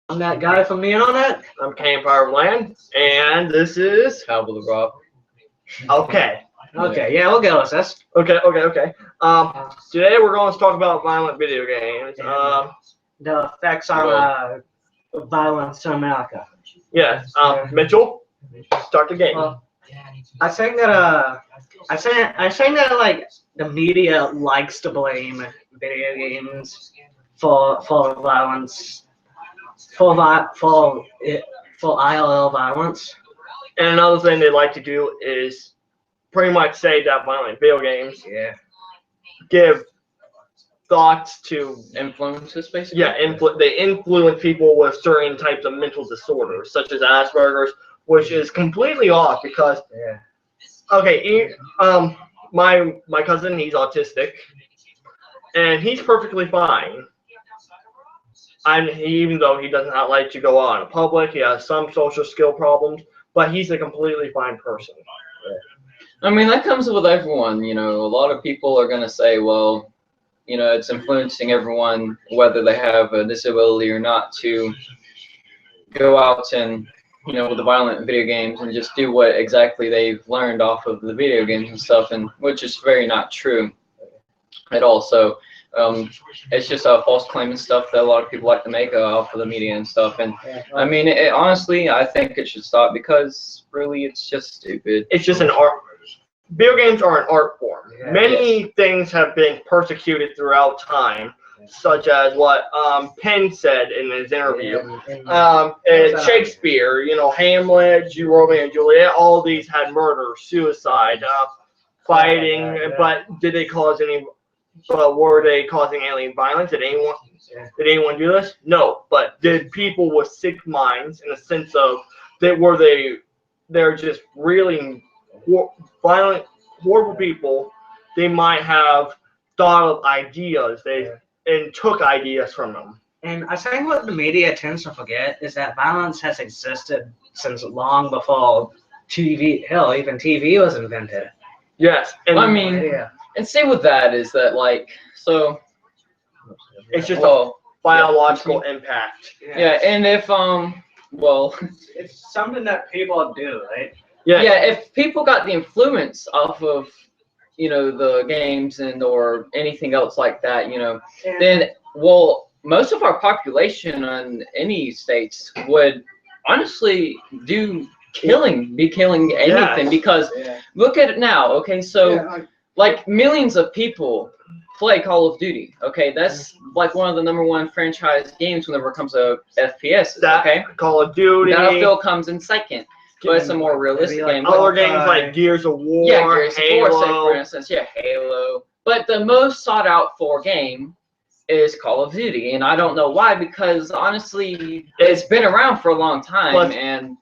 I'm that guy from Me and on it. I'm Campfire Land, and this is Cowboy the Rock. okay. Okay, yeah, we'll go with this. Okay. Today we're going to talk about violent video games. The effects on violence in America. Yes. Mitchell, start the game. Well, I think that I think that like the media likes to blame video games for violence, for ILL violence. And another thing they like to do is pretty much say that violent video games Yeah. give thoughts to Influences, basically. they influence people with certain types of mental disorders, such as Asperger's, which is completely off because Yeah. my cousin, he's autistic, and he's perfectly fine. Even though he does not like to go out in public, he has some social skill problems, but he's a completely fine person. I mean, that comes with everyone. You know, a lot of people are gonna say, well, you know, it's influencing everyone, whether they have a disability or not, to go out and, you know, with the violent video games and just do what exactly they've learned off of the video games and stuff, and which is very not true at all. So it's just a false claim and stuff that a lot of people like to make off of the media and stuff. And I mean, honestly, I think it should stop because really, it's just stupid. It's just an art. Video games are an art form. Yeah. Many things have been persecuted throughout time, such as what Penn said in his interview. And Shakespeare, you know, Hamlet, Romeo and Juliet, all these had murder, suicide, fighting. Yeah. But did they cause any? But were they causing any violence? Did anyone do this? No. But did people with sick minds, in the sense of they're just really violent, horrible people? They might have thought of ideas and took ideas from them. And I think what the media tends to forget is that violence has existed since long before TV. Hell, even TV was invented. Yes, and I mean, Yeah. and see with that is that, like, so it's just a well, biological impact. yeah, and if well, It's something that people do, right? Yeah. if people got the influence off of, you know, the games and or anything else like that, you know, then well, most of our population in any states would honestly be killing anything, because look at it now. Okay, so like millions of people play Call of Duty. Okay, that's like one of the #1 franchise games whenever it comes to FPS. Okay, Call of Duty. Battlefield comes in second, but it's a more realistic Maybe like game. Other games like Gears of War, Yeah, Gears of War, say, Halo. for instance, Halo. But the most sought out for game is Call of Duty, and I don't know why, because honestly, it's been around for a long time, Plus, and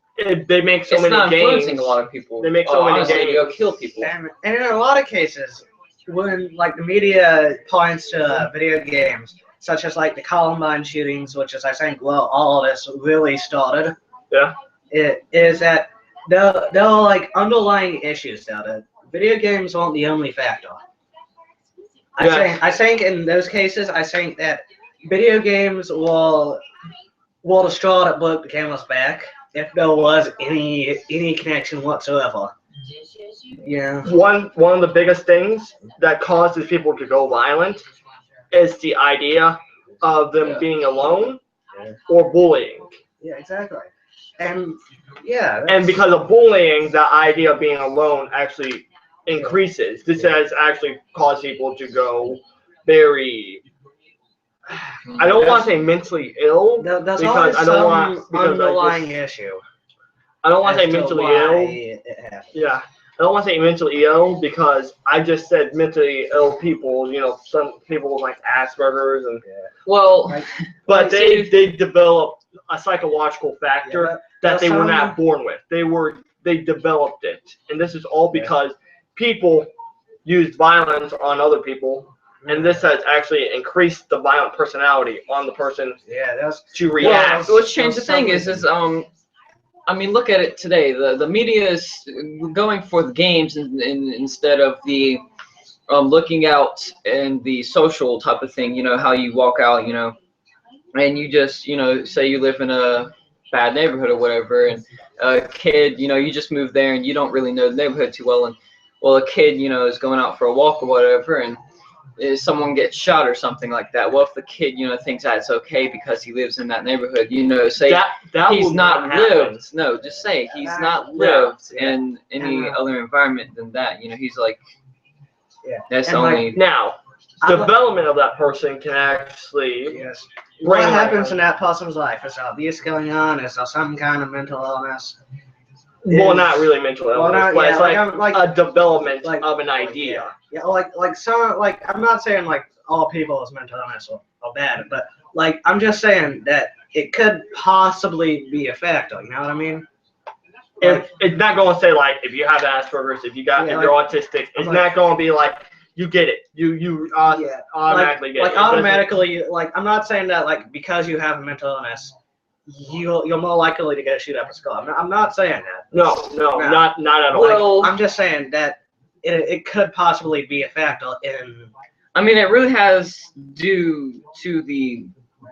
They make so it's many not games. influencing a lot of people. They make so many honestly, games. They'll kill people. And in a lot of cases, when like the media points to video games, such as like the Columbine shootings, which is I think all of this really started. Yeah. It is that there are like underlying issues there. That video games aren't the only factor. I think in those cases, I think that video games will the straw that broke the camel's back if there was any connection whatsoever. Yeah. One of the biggest things that causes people to go violent is the idea of them being alone or bullying. Yeah, exactly. And yeah. And because of bullying, the idea of being alone actually increases. This has actually caused people to go very. I don't want to say mentally ill There's because always I don't want some because underlying issue. I don't want to as say mentally why ill. it happened. Yeah, I don't want to say mentally ill because I just said mentally ill people. You know, some people with like Asperger's and. Well, But they develop a psychological factor that they were some- not born with. They developed it, and this is all because people used violence on other people, and this has actually increased the violent personality on the person Yeah, that's to react. what's changed the thing is I mean, look at it today. The media is going for the games instead of the looking out and the social type of thing. You know, how you walk out, you know, and you just, say you live in a bad neighborhood or whatever, and a kid, you just moved there and you don't really know the neighborhood too well, and well, a kid, is going out for a walk or whatever, and someone gets shot or something like that. Well, if the kid, thinks that's okay because he lives in that neighborhood, say that he's will not happen. lived. No, just say he's not Yeah. lived in any other environment than that. He's like, that's And, like, only. Now, development of that person can actually Yes. bring What like happens a- in that person's life? Is there abuse going on? Is there some kind of mental illness? well, not really mental Well, illness, not- but yeah, it's like, like, I'm, like, a development like- of an idea. Yeah, like some, like, I'm not saying like all people with mental illness are bad, but like I'm just saying that it could possibly be a factor. You know what I mean? If it's not going to say like if you have Asperger's, if you're autistic, it's not going to be like you get it. You automatically get it. Like automatically, like I'm not saying that like because you have a mental illness, you're more likely to get shoot up at school. I'm not saying that. No, not at all. Well, I'm just saying that it could possibly be a factor in. I mean, it really has due to the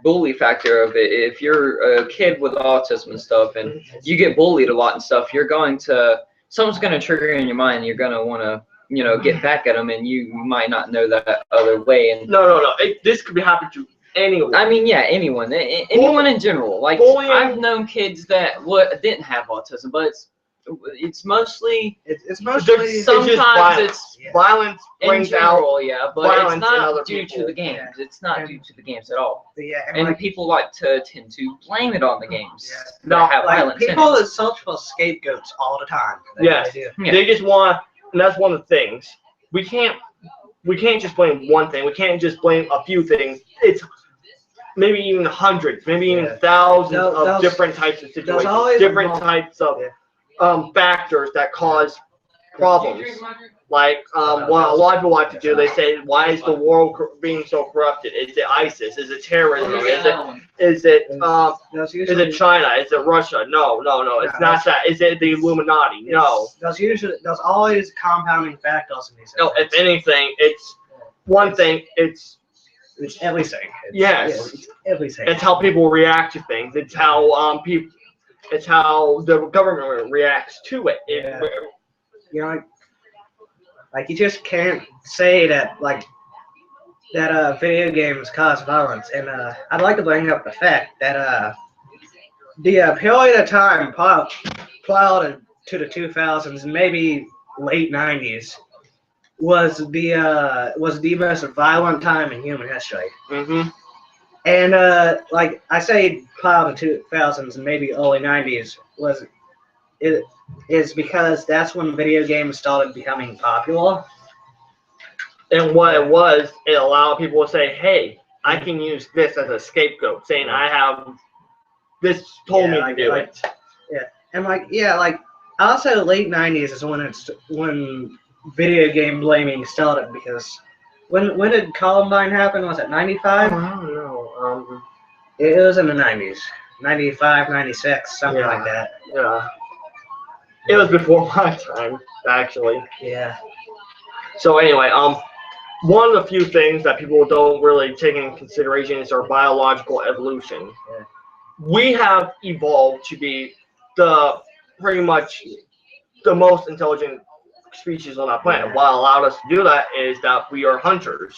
bully factor of it. If you're a kid with autism and stuff, and you get bullied a lot and stuff, someone's gonna trigger in your mind. You're gonna want to, get back at them, and you might not know that other way. And No. This could be happening to anyone. I mean, yeah, anyone in general. Like bullying. I've known kids that didn't have autism, but it's mostly. It's mostly It's sometimes just violence. Yeah. Violence In brings out. general, yeah, but violence it's in not other due to people. the games. Yeah. It's not due to the games at all. Yeah, And like, people like to tend to blame it on the games. Yeah. that No, have like violence in people it. search for scapegoats all the time. Yes. They do. Yeah. They just want, and that's one of the things. We can't just blame one thing. We can't just blame a few things. It's maybe even hundreds, maybe even Yeah. thousands Those- of different types of situations, always different involve- types of Yeah. factors that cause problems. Like what a lot of people like to do, they say, why is the world being so corrupted? Is it ISIS? Is it terrorism? Is it That's is usually, it China? Is it Russia? No. It's not that. Is it the Illuminati? No. There's always compounding factors in these. No. If anything, it's one thing. It's everything. Yes. It's everything. It's how people react to things. It's how people. It's how the government reacts to it. Yeah. You know, like you just can't say that video games cause violence. And I'd like to bring up the fact that the period of time prior to the 2000s, maybe late 90s, was the most violent time in human history. Mm-hmm. And like I say, prior to 2000s and maybe early 90s is because that's when video games started becoming popular. And what it was, it allowed people to say, "Hey, I can use this as a scapegoat," saying, "I have this told me to do it." Yeah, and I'll say the late 90s is when video game blaming started, because when did Columbine happen? Was it 95? I don't know. It was in the 90s. 95, 96, something like that. Yeah. It was before my time, actually. Yeah. So anyway, one of the few things that people don't really take into consideration is our biological evolution. Yeah. We have evolved to be pretty much the most intelligent species on our planet. Yeah. What allowed us to do that is that we are hunters.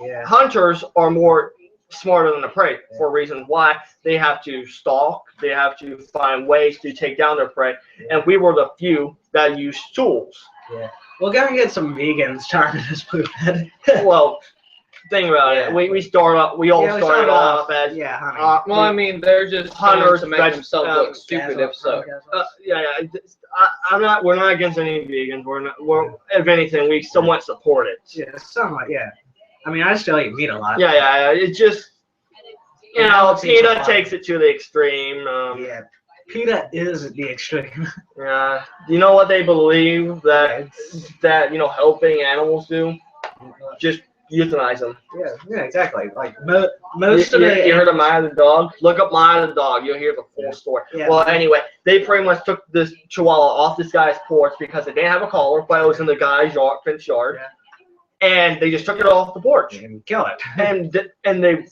Yeah. Hunters are more smarter than the prey for reasons why they have to stalk, they have to find ways to take down their prey, and we were the few that used tools. Yeah. We're gonna get some vegans trying to just prove that. Well, think about it. We started off as honey. Well, I mean, they're just Hunters, hunters to make themselves look stupid if so. we're not against any vegans. We're if anything, we somewhat support it. Yeah, somewhat. Yeah. I mean, I still eat meat a lot. Yeah. It's just PETA takes it to the extreme. Yeah. PETA is the extreme. Yeah. Do you know what they believe that helping animals do? Just euthanize them. Yeah, exactly. Like most of You it. heard of Maya the dog? Look up Maya the dog. You'll hear the full story. Yeah. Well, anyway, they pretty much took this Chihuahua off this guy's porch because it didn't have a collar, but it was in the guy's fence yard, Yeah. and they just took it off the porch. And kill it. And they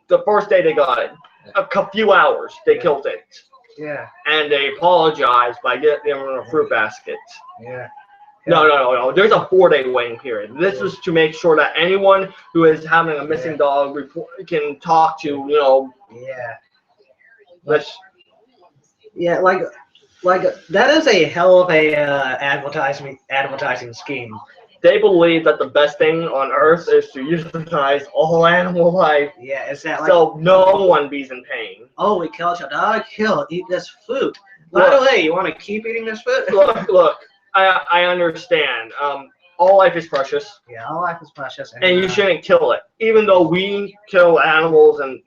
the first day they got it, a few hours, they killed it. Yeah. And they apologized by getting them in a fruit basket. Yeah. No. There's a 4-day waiting period. This is to make sure that anyone who is having a missing dog can talk to, Yeah. let's. Yeah, like that is a hell of a advertising scheme. They believe that the best thing on earth is to euthanize all animal life, Yeah, is that like so no one be in pain. oh, we killed your dog, eat this food. By the way, you want to keep eating this food? Look, I understand. All life is precious, Yeah, all life is precious. and you shouldn't kill it. Even though we kill animals and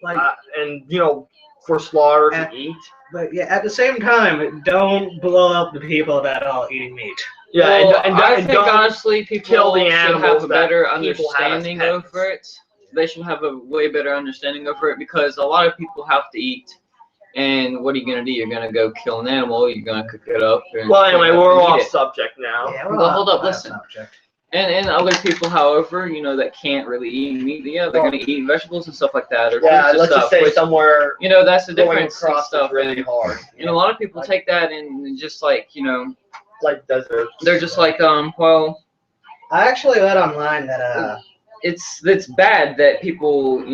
for slaughter to eat. But yeah, at the same time, don't blow up the people that are eating meat. Yeah, Well, and I think don't honestly, people kill the should animals have a that better people have as understanding pets. over it. They should have a way better understanding over it because a lot of people have to eat. And what are you gonna do? You're gonna go kill an animal. You're gonna cook it up. And Well, anyway, clean it up we're and eat off it. subject now. Yeah, Well, hold up, off listen. subject. And other people, however, that can't really eat meat, they're gonna eat vegetables and stuff like that, or Yeah, fruits and let's stuff. just say which, somewhere that's the going difference and across stuff. is really And, hard. and a lot of people take that and just like, Like desert. they're just like, well, I actually read online that it's bad that people,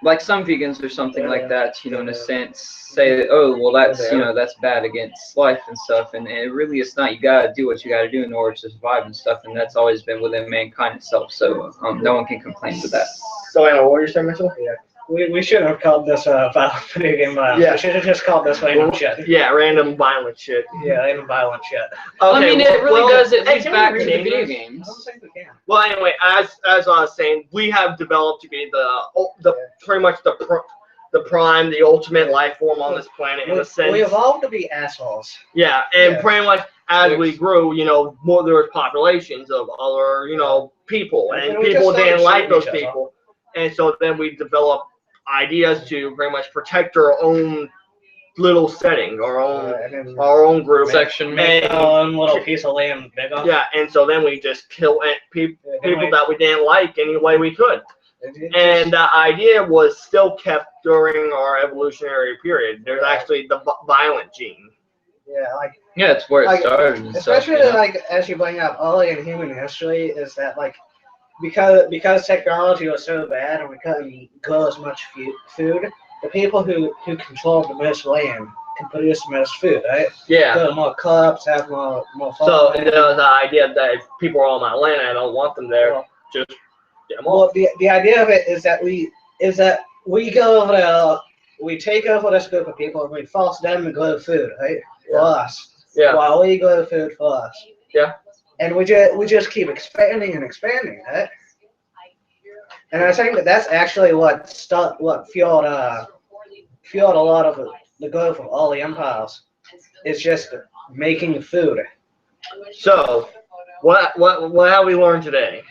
like some vegans or something like that, in a sense, say that, oh, well, that's that's bad against life and stuff, and it really is not. You gotta do what you gotta do in order to survive and stuff, and that's always been within mankind itself. So no one can complain with that. So, Anna, what were you saying, Mitchell? yeah, we should have called this video game violence. Yeah. We should have just called this random shit. Yeah, random violent shit. Yeah, random violent shit. I mean, it really does. It leads can back we to the rename video this? games. I don't think we can. Well, anyway, as I was saying, we have developed to be the pretty much the prime, the ultimate life form on this planet in a sense. We evolved to be assholes. Yeah, and Yeah. pretty much as we grew, more there was populations of other, people, And and we people just started didn't like shooting those each other. people, and so then we developed ideas to pretty much protect our own little setting, our own group. Section. Make And- our own little piece of land bigger. Yeah, and so then we just kill people that we didn't like any way we could. And the idea was still kept during our evolutionary period. There's actually the violent gene. yeah, Yeah, it's where it Like, started and stuff. especially as you bring up early in human history, is that because technology was so bad and we couldn't grow as much food, the people who controlled the most land can produce the most food, right? Yeah. Grow more crops, have more So farmland. the idea that if people are on my land and I don't want them there, just get them off. Well, the idea of it is that we go over there, we take over this group of people and we force them to grow food, right? For us. Yeah. While we grow food for us. Yeah. And we just keep expanding and expanding, right? And I think that's actually what fueled a lot of the growth of all the empires. It's just making food. So, what have we learned today?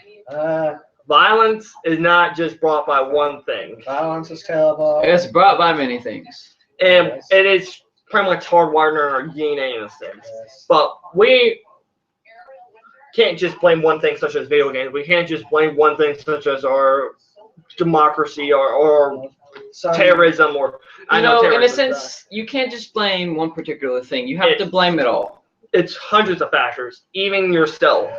Violence is not just brought by one thing, Violence is terrible. It's brought by many things. and Yes. it is pretty much hardwired in our DNA in a sense. Yes. But we can't just blame one thing, such as video games. We can't just blame one thing, such as our democracy or terrorism or In a terrorism. sense, you can't just blame one particular thing. You have to blame it all. It's hundreds of factors, even yourself.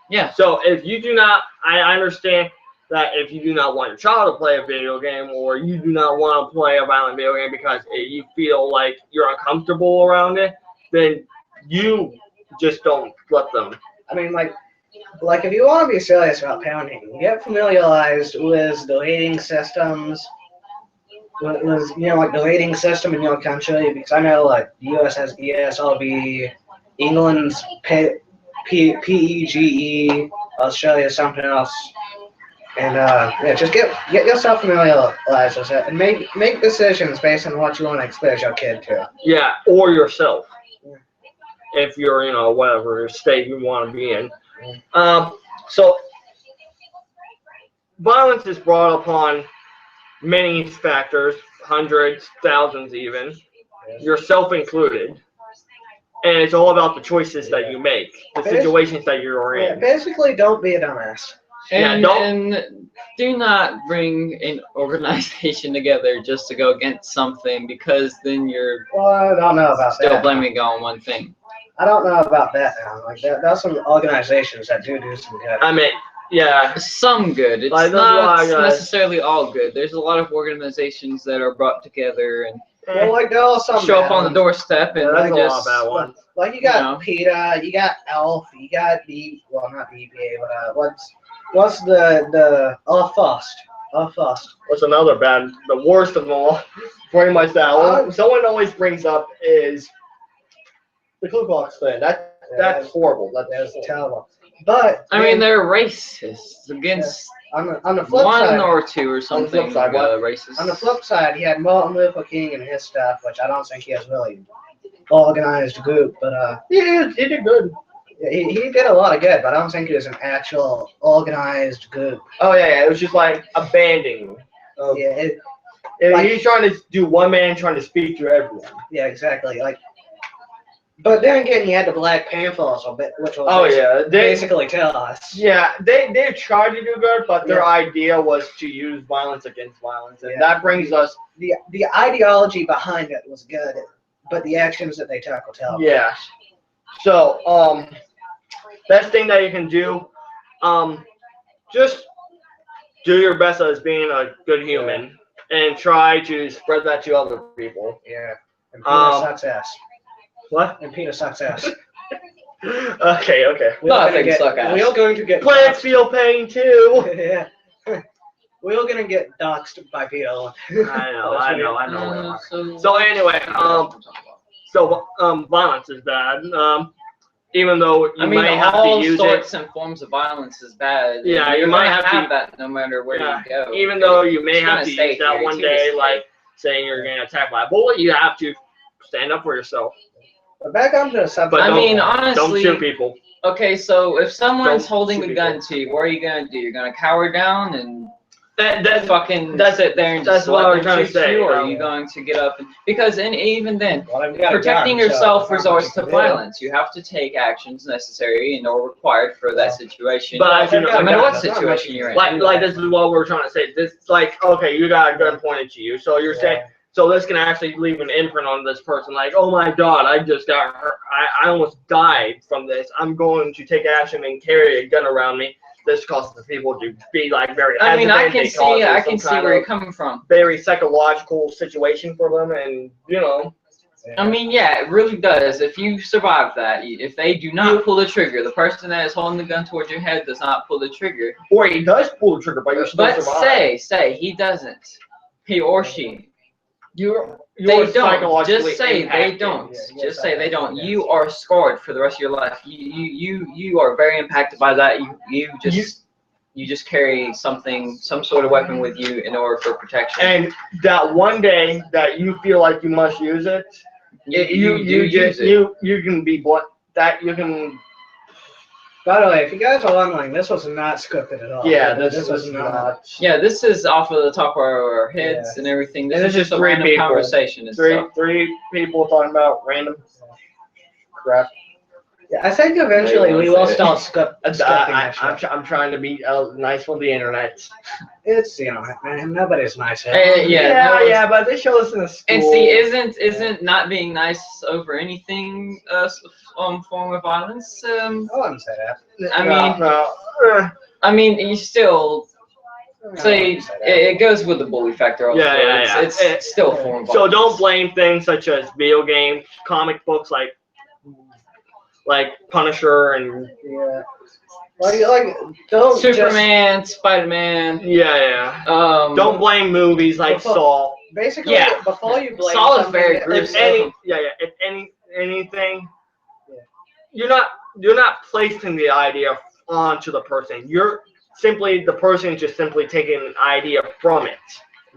Yeah. So if you do not, I understand that if you do not want your child to play a video game or you do not want to play a violent video game because you feel like you're uncomfortable around it, then you just don't let them. I mean, like if you want to be serious about parenting, get familiarized with the rating systems. With the rating system in your country, because I know the U.S. has ESRB, England's PEGE, Australia something else, and just get yourself familiarized with it and make decisions based on what you want to expose your kid to. Yeah, or yourself. If you're, whatever state you want to be in. So violence is brought upon many factors, hundreds, thousands even, yourself included. And it's all about the choices that you make, the situations that you're Yeah, in. basically, don't be a dumbass. And, don't. and do not bring an organization together just to go against something, because then you're Well, I don't know about still that. blaming it on one thing. I don't know about that now. Like there's some organizations that do some good. I mean, yeah. Some good. It's Like, that's not why, guys. necessarily all good. There's a lot of organizations that are brought together and Well, like there are some show bad up on the ones. doorstep and Yeah, there's a lot just of bad ones. Like you got you know. PETA, you got ELF, you got not the EPA, but what's the FUST. What's another bad? The worst of them all. Pretty much that. Someone always brings up is the Ku Klux Klan. That's horrible. That's terrible. But I mean, they're racist against on the flip one side, or two or something. side, what? Racist. on the flip side, you had Martin Luther King and his stuff, which I don't think he has really organized group, but yeah, he did good. he did a lot of good, but I don't think he was an actual organized group. Oh yeah, it was just like abandoning. Yeah, He's trying to do one man trying to speak to everyone. yeah, exactly. Like, but then again, you had the Black Panthers, which was Oh yeah, basically tell us. Yeah, they tried to do good, but their idea was to use violence against violence, and that brings us. The ideology behind it was good, but the actions that they took will tell. Yeah. So best thing that you can do, just do your best as being a good human, and try to spread that to other people. Yeah. And Peter sucks ass. What? And Peter sucks ass. Okay. Nothing suck ass. We're going to get Plants feel pain too. yeah. We're gonna get doxxed by Peter. I know. So anyway, so violence is bad. Even though you might have to all use sorts it. and forms of violence is bad. Yeah, you're you might gonna have to- that no matter where you go. Even though you may It's have gonna to stay use that here. one It's here to day, stay. like saying you're gonna attack by a bullet, you have to stand up for yourself. But back onto the subject. But I don't, mean, don't honestly, shoot people. okay, so if someone's Don't holding shoot a gun people. to you, what are you gonna do? You're gonna cower down and That's fucking that's- sit there and that's just what let I was them trying to shoot say. you, or are you going to get up? Because even then, Well, I've got a protecting gun, so yourself there's not resorts much to you can do. violence. You have to take actions necessary and or required for that situation. But I do know- no matter what There's not much situation you you're can in. do. like this is what we're trying to say. This like okay, you got a gun pointed to you, so you're saying. So this can actually leave an imprint on this person, like, oh my God, I just got hurt. I almost died from this. I'm going to take action and carry a gun around me. This causes people to be like very I mean, I hesitant. can It see causes some kind where of you're coming from. very psychological situation for them, and you know. I mean, yeah, it really does. If you survive that, if they do not pull the trigger, the person that is holding the gun towards your head does not pull the trigger. Or he does pull the trigger, but you're still But survive. say he doesn't, he or she. You're They don't. psychologically Just say impacted. they don't. Yeah, Just say they don't. yeah. You are scarred for the rest of your life. You are very impacted by that. You just carry some sort of weapon with you in order for protection. And that one day that you feel like you must use it, you can be that you can. By the way, if you guys are wondering, this was not scripted at all. Yeah, this was not. Yeah, this is off of the top of our heads and everything. This And is it's just a three random people. conversation and stuff. Three people talking about random crap. Yeah, I think eventually we will start scripting that shit. I'm trying to be nice with the internet. It's man, nobody's nice here. Yeah, but they show us in the school. And see, isn't not being nice over anything form of violence? I wouldn't say that. I mean, you still say it goes with the bully factor. Also. Yeah. It's still a form of violence. So don't blame things such as video games, comic books like Punisher and don't Superman, Spider-Man. yeah. Don't blame movies like Before- Saw. Basically, Yeah. before you blame Saul is something, very if gruesome. If anything, you're not placing the idea onto the person. You're simply the person just simply taking an idea from it.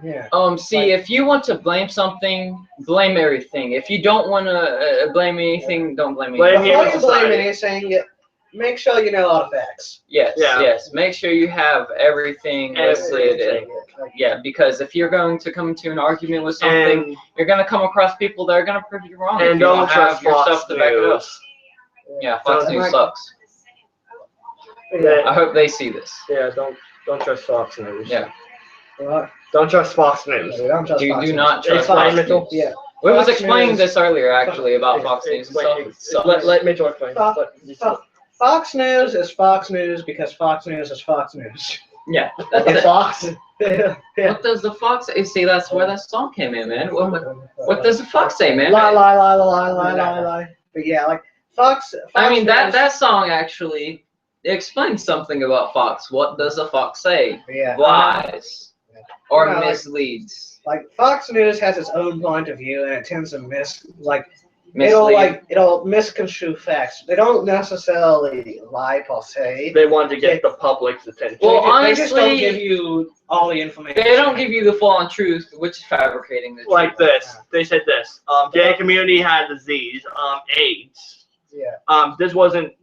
Yeah. See, if you want to blame something, blame everything. If you don't want to blame anything, don't blame Blame anything. Before human you blame society. anything, make sure you know all the facts. Yes, Yeah. yes. Make sure you have everything listed. Everything. Yeah, because if you're going to come to an argument with something, And you're going to come across people that are going to prove you wrong. And if you don't have trust your Fox stuff to back it up. News. Yeah, Fox Don't- News sucks. Yeah. I hope they see this. Yeah, don't trust Fox News. Yeah. What? Don't trust Fox News. We don't trust Do Fox do News. not trust Explain, Fox Mitchell. News. Yeah. We was Fox explaining News- this earlier, actually, about Fox News and stuff. It sucks. Let Mitchell explain. Fox- What you said. Fox News is Fox News because Fox News is Fox News. Yeah, that's It's it. Fox. Yeah. What does the fox say? See, that's where that song came in, man. What does the fox say, man? Lie, lie, lie, lie, lie, lie, lie. But yeah, like Fox. I mean, News- that song actually explains something about Fox. What does a fox say? Yeah. Lies. Or Yeah, like- misleads. Like Fox News has its own point of view, and it tends to Mislead. it'll misconstrue facts. They don't necessarily lie per se. They want to get the public's attention. Well, They just don't honestly, give you all the information. They don't give you the full on truth, which is fabricating the truth. Like this. They said this. Gay community had disease, AIDS. Yeah. This wasn't.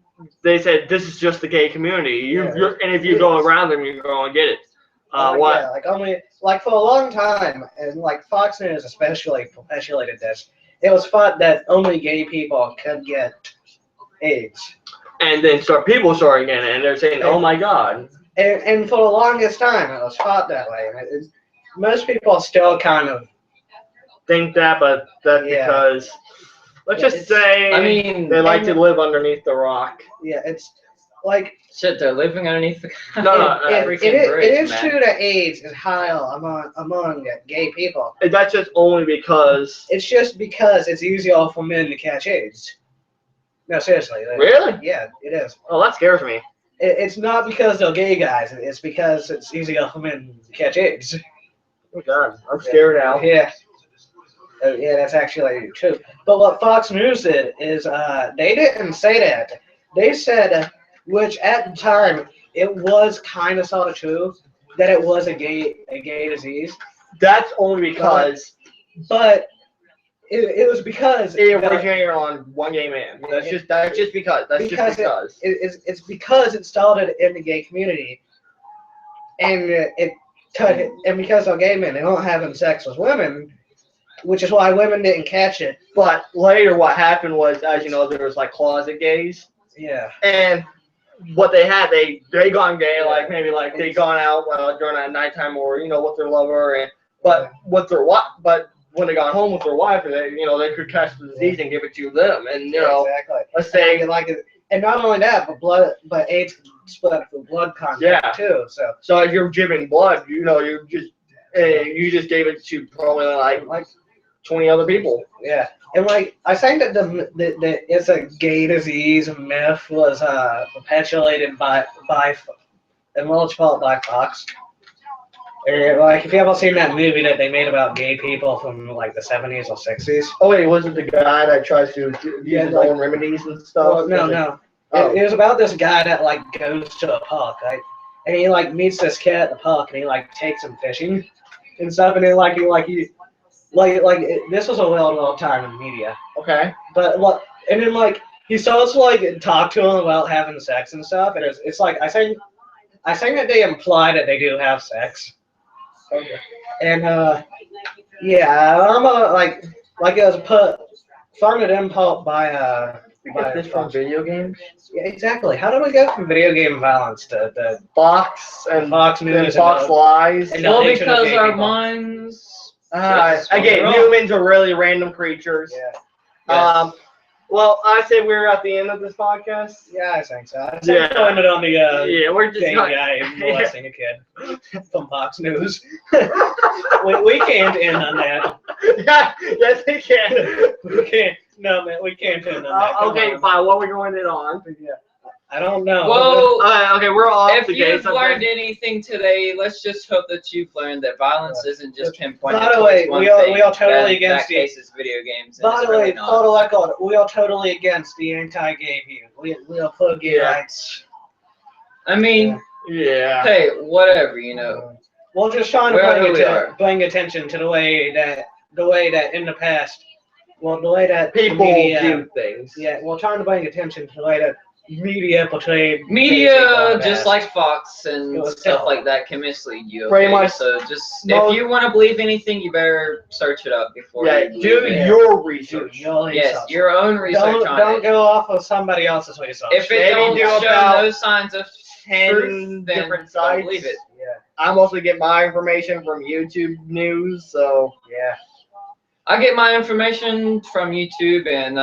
They said this is just the gay community. Yeah. And if you go around them, you're going to get it. What? Yeah, like for a long time, and like Fox News especially perpetuated this. It was thought that only gay people could get AIDS, And then people started getting it, and they're saying, "Oh my God." and for the longest time it was thought that way. And most people still kind of Think that, but that's Yeah. because let's Yeah, just say I mean, they like to live underneath the rock. yeah, it's like shit, they're living underneath the No, freaking bridge, it is man. true that AIDS is higher among gay people. And that's just only because. It's just because it's easier for men to catch AIDS. No, seriously. Really? Yeah, it is. Oh, that scares me. It's not because they're gay guys. It's because it's easier for men to catch AIDS. Oh God, I'm scared now. Yeah. Yeah, that's actually true. But what Fox News did is they didn't say that. They said, which at the time it was kind of sort of true, that it was a gay disease. That's only because But it was because it originated on one gay man. That's just because. That's Because just because. it's because it started in the gay community, and and because they're gay men, they don't having sex with women, which is why women didn't catch it. But later, what happened was, as you know, there was like closet gays, Yeah. and what they had, they gone gay, like maybe like they gone out during that nighttime or with their lover, and but when they got home with their wife, they could catch the disease and give it to them, and Exactly. let's say And not only that, but AIDS can split through blood contact too. So if you're giving blood, you just gave it to probably like 20 other people. yeah, and I think that the it's a gay disease myth was perpetuated by in large part by Fox. If you ever seen that movie that they made about gay people from like the 70s or 60s. Oh wait, was it the guy that tries to use his like- own remedies and stuff? Well, no. Oh. It was about this guy that goes to a park, right? And he meets this kid at the park, and he takes him fishing and stuff. And then this was a real time in media. Okay. But and then he starts to talk to him about having sex and stuff. And it's I think that they imply that they do have sex. Okay. And yeah, I'm it was funded in part by You get this from video games? Yeah, exactly. How do we go from video game violence to Fox and Fox then News Fox and Lies. and Well, hatred of because gay our people? minds. Again, wrong. humans are really random creatures. Yeah. Well, I say we're at the end of this podcast. Yeah, I think so. I Yeah. blame it on the Yeah, we're just gay not. guy molesting a kid from Fox News. we can't end on that. Yeah, yes, we can. We can't. No, man, we can't end on that. Come Okay, on. fine. What are we going it on? Yeah. I don't know. Well, Okay, we're off if the gay you've subject. learned anything today, let's just hope that you've learned that violence isn't just pinpointed By the towards way, one we are thing. totally that, against that the- case is video games. and By it's the way, really for not. the record, we are totally against the anti-gay view. We are for gay Yeah. rights. I mean, Yeah. hey, whatever, We're just trying to We're who we are. bring attention to the way that in the past, the way that People media, do things. Yeah, we're trying to bring attention to the way that media portrayed gay people in media, the just past. like Fox and It was stuff still- like that, can mislead you. Pretty Okay? much. So just Most- if you want to believe anything, you better search it up before Yeah, you do believe it. your Do research. your Yes, research. your own research don't on don't it. go off of somebody else's research. If it Maybe don't do show about- no signs of 10 truth, then different don't sites. believe it. Yeah. I mostly get my information from YouTube news, so Yeah. I get my information from YouTube, and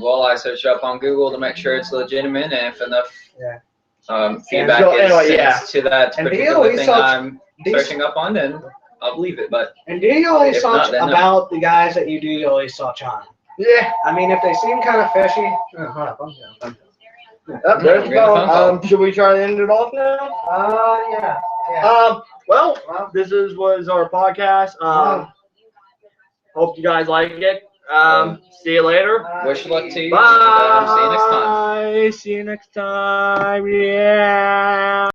well, I search up on Google to make sure it's legitimate, and if enough Yeah. feedback So, is anyway, sent yeah. to that And do you particular always thing search- I'm searching up on, then I'll believe it. But And do you always If not, search then no. about the guys that you do always search on? yeah. I mean, if they seem kind of fishy. Oh, hold up, Oh, there's the we got a phone. phone call. Should we try to end it off now? Yeah. Well, Well, this was our podcast. Hope you guys like it. See you later. wish luck to you. Bye. And, see you next time. See you next time. Yeah.